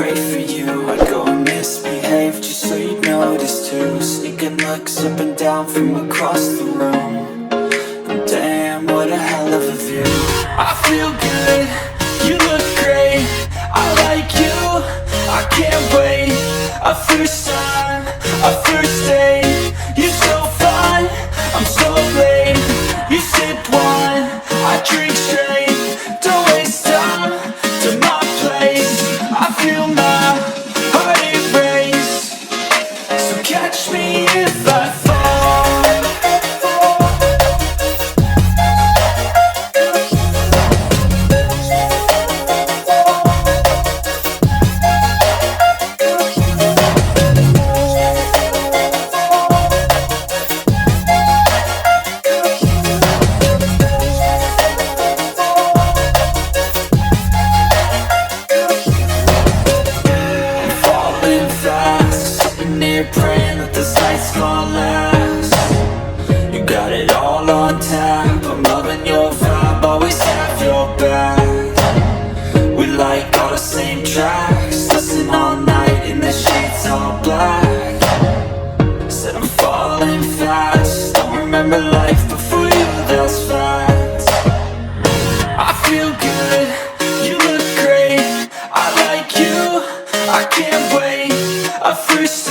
great for you. I'd go and misbehave just so you'd notice too. Sneaking looks up and down from across the room. And damn, what a hell of a view. I feel good, you look great, I like you, I can't wait. A first time, a first date, you're so fun, I'm so late. You sip wine, I drink straight, don't waste time to my place. I feel my heart erase, so catch me if I fall. Praying that this night's gonna last. You got it all on tap, I'm loving your vibe, always have your back. We like all the same tracks, listen all night in the sheets all black. Said I'm falling fast, don't remember life before you, that's fact. I feel good, you look great, I like you, I can't wait. A first